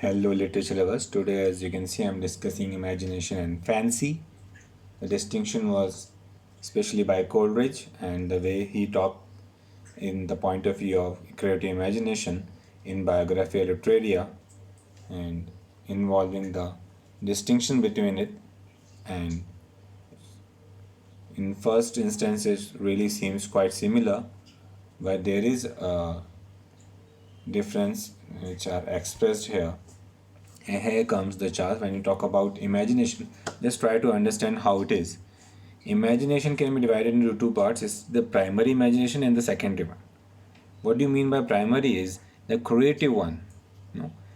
Hello literature lovers. Today, as you can see, I'm discussing imagination and fancy. The distinction was especially by Coleridge and the way he talked in the point of view of creative imagination in Biographia Literaria and involving the distinction between it, and in first instance it really seems quite similar, but there is a difference which are expressed here. And here comes the chart. When you talk about imagination, just try to understand how it is. Imagination can be divided into two parts. It's the primary imagination and the secondary one. What do you mean by primary is the creative one,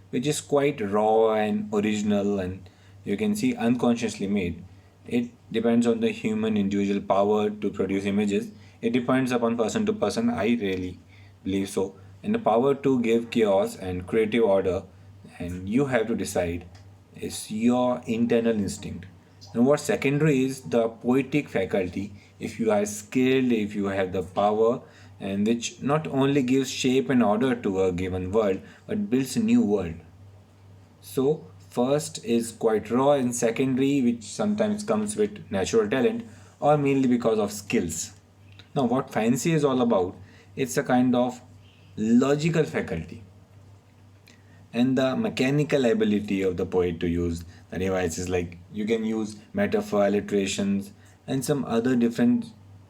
which is quite raw and original, and you can see unconsciously made. It depends on the human individual power to produce images. It depends upon person to person. I really believe so. And the power to give chaos and creative order, and you have to decide, is your internal instinct. And what secondary is the poetic faculty. If you are skilled, if you have the power, and which not only gives shape and order to a given world, but builds a new world. So first is quite raw, and secondary, which sometimes comes with natural talent or mainly because of skills. Now, what fancy is all about, it's a kind of logical faculty and the mechanical ability of the poet to use the devices, like you can use metaphor, alliterations, and some other different,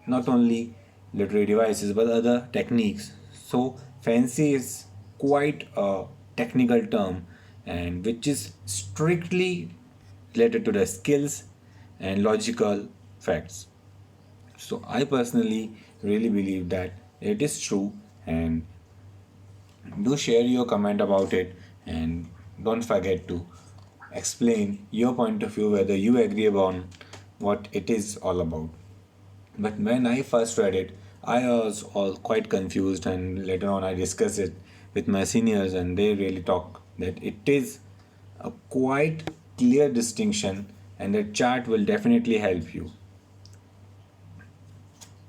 not only literary devices but other techniques. So fancy is quite a technical term, and which is strictly related to the skills and logical facts. So I personally really believe that it is true, and do share your comment about it, and don't forget to explain your point of view whether you agree upon what it is all about. But when I first read it, I was all quite confused, and later on I discussed it with my seniors, and they really talk that it is a quite clear distinction, and the chart will definitely help you.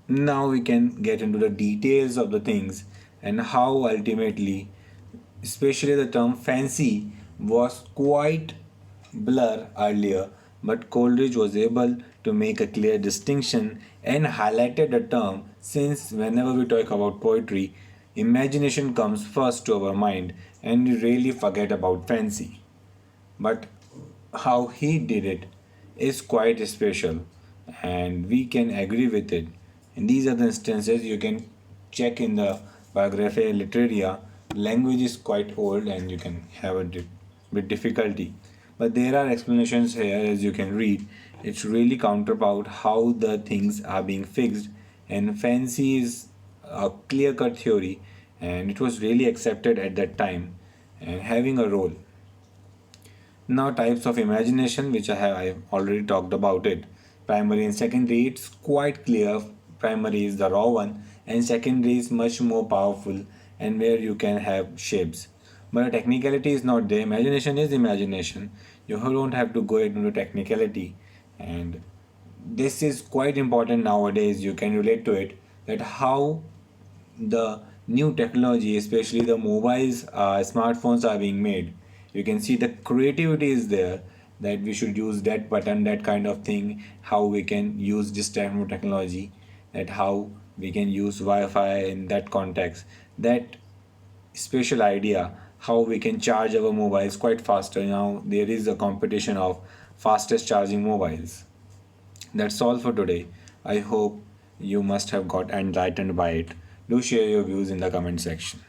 Now we can get into the details of the things and how ultimately, especially the term fancy was quite blur earlier, but Coleridge was able to make a clear distinction and highlighted the term, since whenever we talk about poetry, imagination comes first to our mind and we really forget about fancy. But how he did it is quite special, and we can agree with it. And these are the instances you can check in the Biographia Literaria. Language is quite old and you can have a bit difficulty, but there are explanations here as you can read. It's really counterpart how the things are being fixed, and fancy is a clear cut theory, and it was really accepted at that time and having a role. Now, types of imagination, which I've already talked about it. Primary and secondary, it's quite clear. Primary is the raw one, and secondary is much more powerful, and where you can have shapes. But the technicality is not there. Imagination is imagination. You don't have to go into technicality, and this is quite important nowadays. You can relate to it, that how the new technology, especially the mobiles, smartphones are being made. You can see the creativity is there, that we should use that button, that kind of thing, how we can use this type of technology, that how we can use Wi-Fi in that context, that special idea how we can charge our mobiles quite faster. Now there is a competition of fastest charging mobiles. That's all for today. I hope you must have got enlightened by it. Do share your views in the comment section.